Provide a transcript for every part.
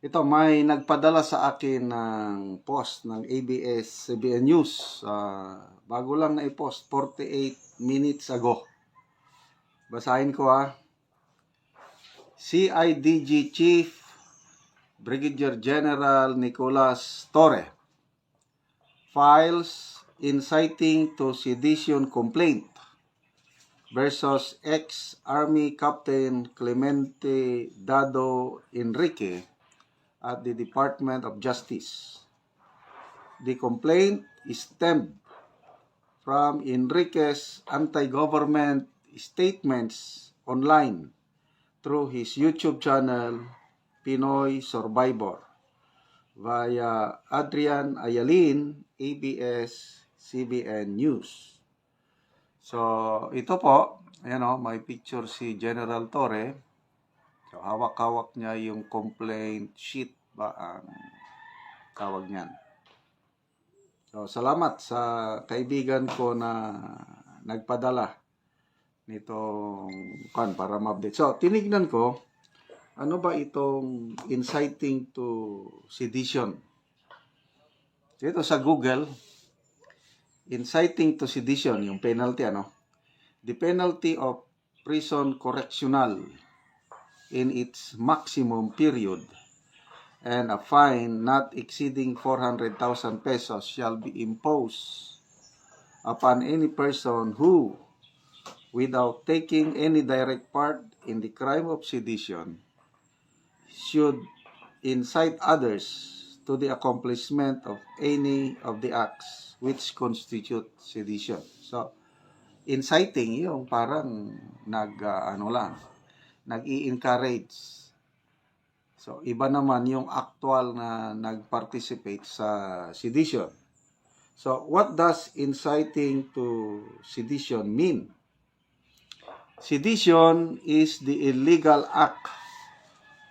Ito, may nagpadala sa akin ng post ng ABS-CBN News. Bago lang na i-post, 48 minutes ago. Basahin ko CIDG Chief Brigadier General Nicolas Torre files inciting to sedition complaint versus ex-Army Captain Clemente Dado Enrique at the Department of Justice. The complaint stemmed from Enrique's anti-government statements online through his YouTube channel, Pinoy Survivor, via Adrian Ayalin, ABS-CBN News. So, ito po, ayan may picture si General Torre. So, hawak-hawak niya yung complaint sheet ba ang tawag niyan. So, salamat sa kaibigan ko na nagpadala nitong para ma-update. So, tinignan ko, ano ba itong inciting to sedition? Dito sa Google, inciting to sedition, yung penalty, the penalty of prison correctional in its maximum period and a fine not exceeding 400,000 pesos shall be imposed upon any person who, without taking any direct part in the crime of sedition, should incite others to the accomplishment of any of the acts which constitute sedition. So, inciting yung parang nag-i-encourage. So, iba naman yung actual na nag-participate sa sedition. So, what does inciting to sedition mean? Sedition is the illegal act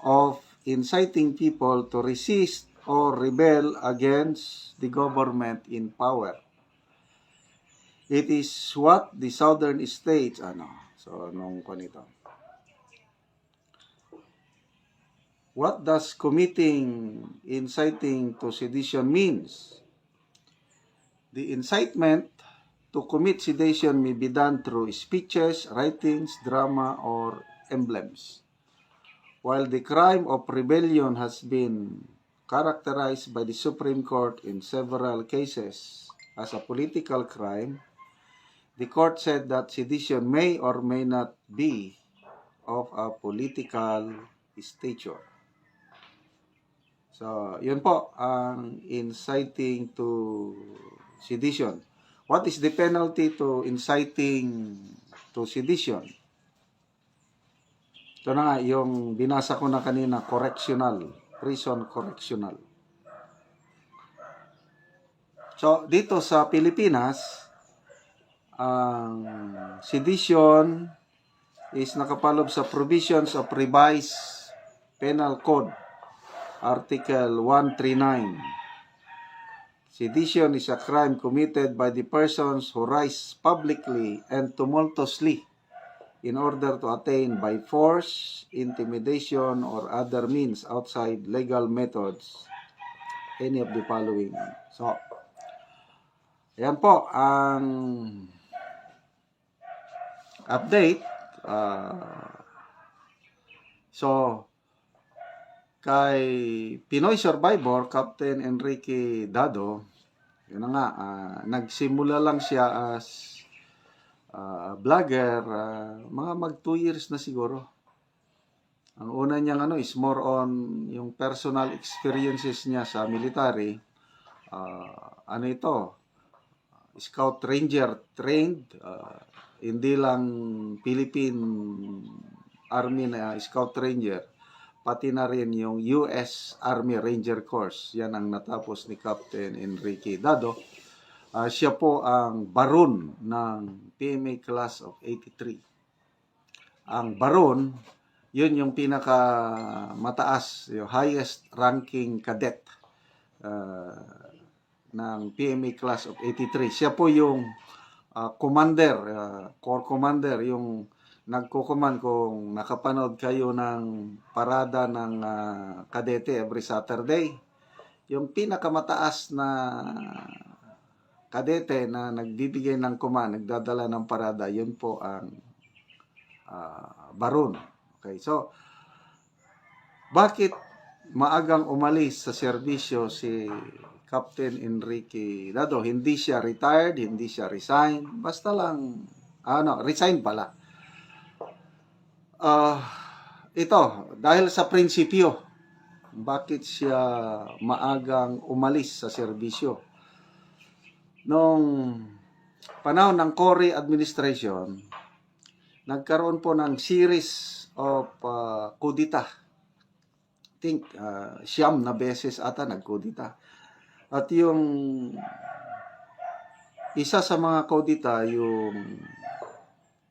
of inciting people to resist or rebel against the government in power. It is what the southern states, What does inciting to sedition means? The incitement to commit sedition may be done through speeches, writings, drama, or emblems. While the crime of rebellion has been characterized by the Supreme Court in several cases as a political crime, the court said that sedition may or may not be of a political stature. So, yun po ang inciting to sedition. What is the penalty to inciting to sedition? Ito na nga, yung binasa ko na kanina, prison correctional. So, dito sa Pilipinas, ang sedition is nakapaloob sa provisions of revised penal code, Article 139. Sedition is a crime committed by the persons who rise publicly and tumultuously in order to attain by force, intimidation, or other means outside legal methods any of the following. So, ayan po ang update. So, kay Pinoy Survivor, Captain Enrique Dado, yun na nga, nagsimula lang siya as vlogger, mga mag 2 years na siguro. Ang una niyang is more on yung personal experiences niya sa military. Scout Ranger trained, hindi lang Philippine Army na Scout Ranger, pati na rin yung US Army Ranger Corps. Yan ang natapos ni Captain Enrique Dado. Siya po ang baron ng PMA Class of 83. Ang baron, yun yung pinaka mataas, yung highest ranking cadet ng PMA Class of 83. Siya po yung commander, corps commander, yung nagkukuman kung nakapanood kayo ng parada ng kadete every Saturday. Yung pinakamataas na kadete na nagbibigay ng kuman, nagdadala ng parada, yun po ang baron. Okay, so bakit maagang umalis sa serbisyo si Captain Enrique Dado? Hindi siya retired, hindi siya resign, basta lang, resign pala. Ito, dahil sa prinsipyo, bakit siya maagang umalis sa serbisyo? Nung panahon ng Cory administration, nagkaroon po ng series of kudita. I think siyam na beses ata nagkudita. At yung isa sa mga kudita, yung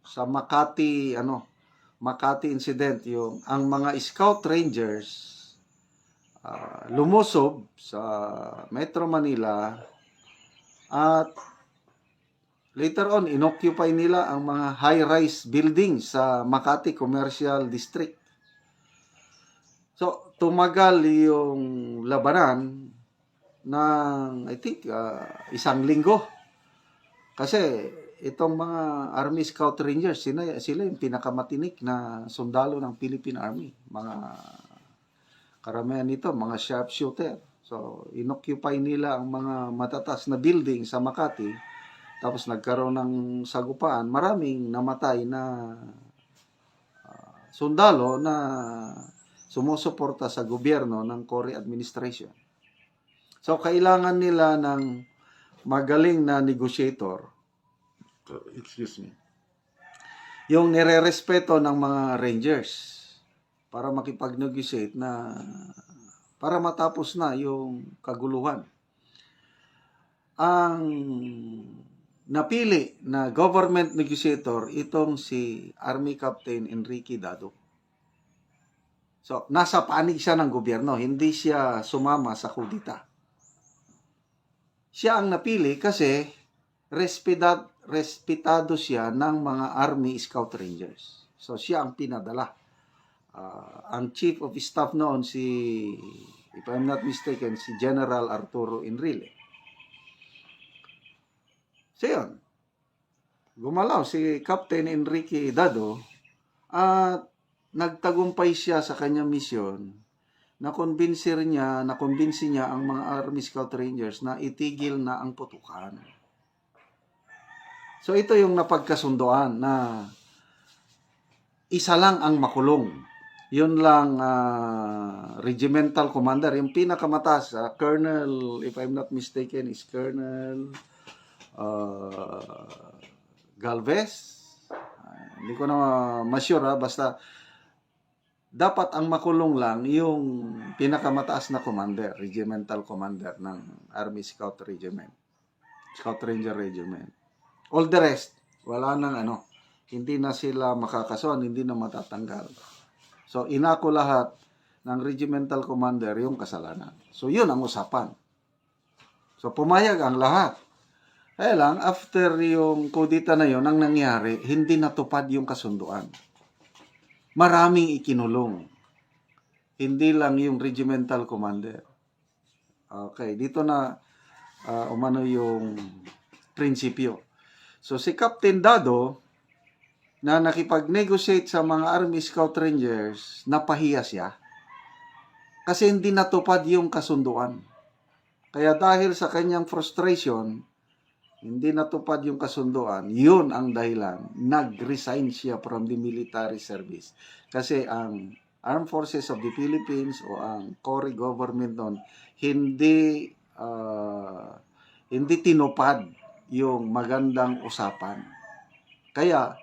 sa Makati incident, yung ang mga Scout Rangers lumusob sa Metro Manila at later on inoccupy nila ang mga high-rise buildings sa Makati Commercial District. So tumagal yung labanan ng I think isang linggo. Kasi itong mga Army Scout Rangers, sila yung pinakamatinik na sundalo ng Philippine Army. Mga karamihan nito, mga sharpshooter. So, inoccupy nila ang mga matatas na building sa Makati. Tapos nagkaroon ng sagupaan. Maraming namatay na sundalo na sumusuporta sa gobyerno ng Cory administration. So, kailangan nila ng magaling na negotiator. Excuse me. Yung nire-respeto ng mga Rangers para makipag-negotiate na para matapos na yung kaguluhan. Ang napili na government negotiator itong si Army Captain Enrique Dado. So, nasa panig siya ng gobyerno, hindi siya sumama sa kudita. Siya ang napili kasi respetado siya ng mga Army Scout Rangers. So, siya ang pinadala. Ang Chief of Staff noon, if I'm not mistaken, si General Arturo Enrile. So, yun. Gumalaw si Captain Enrique Dado at nagtagumpay siya sa kanyang misyon. Nakumbinsi niya ang mga Army Scout Rangers na itigil na ang putukan. So ito yung napagkasundoan na isa lang ang makulong. Yun lang regimental commander, yung pinakamataas, Colonel, if I'm not mistaken, is Colonel Galvez. Hindi ko na ma-sure, basta dapat ang makulong lang yung pinakamataas na commander, regimental commander ng Army Scout Regiment, Scout Ranger Regiment. All the rest, wala nang hindi na sila makakasuhan, hindi na matatanggal. So, inako lahat ng regimental commander yung kasalanan. So, yun ang usapan. So, pumayag ang lahat. Kaya lang, after yung kudita na yun, ang nangyari, hindi natupad yung kasunduan. Maraming ikinulong. Hindi lang yung regimental commander. Okay, dito na umano yung prinsipyo. So si Captain Dado na nakipag-negotiate sa mga Army Scout Rangers, napahiya siya. Kasi hindi natupad yung kasunduan. Kaya dahil sa kanyang frustration, hindi natupad yung kasunduan, yun ang dahilan. Nag-resign siya from the military service. Kasi ang Armed Forces of the Philippines o ang Cory government noon, hindi tinupad yung magandang usapan. Kaya,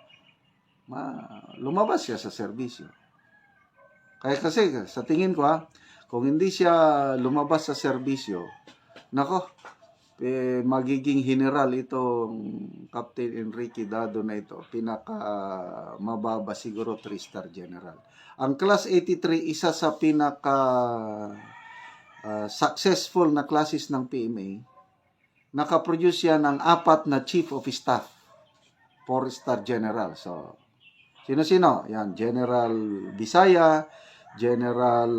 lumabas siya sa serbisyo. Kaya kasi, sa tingin ko kung hindi siya lumabas sa serbisyo, nako, magiging general itong Captain Enrique Dado na ito. Pinaka mababa siguro 3-star general. Ang Class 83, isa sa pinaka successful na classes ng PMA. Nakaproduce siya ng 4 na Chief of Staff, 4-star general. So Sino-sino? Yan, General Bisaya, General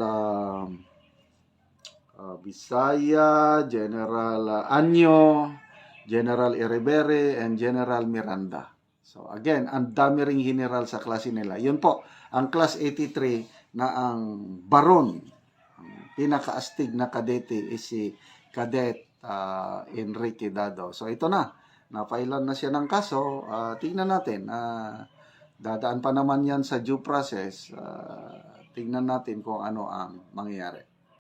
Bisaya, General Anyo, General Erebere, and General Miranda. So again, ang dami ring general sa klase nila. Yun po, ang class 83 na ang baron, ang pinakaastig na kadete is si Cadet Enrique Dado. So ito na, napailan na siya ng kaso. Tingnan natin, dadaan pa naman yan sa due process. Tingnan natin kung ano ang mangyayari.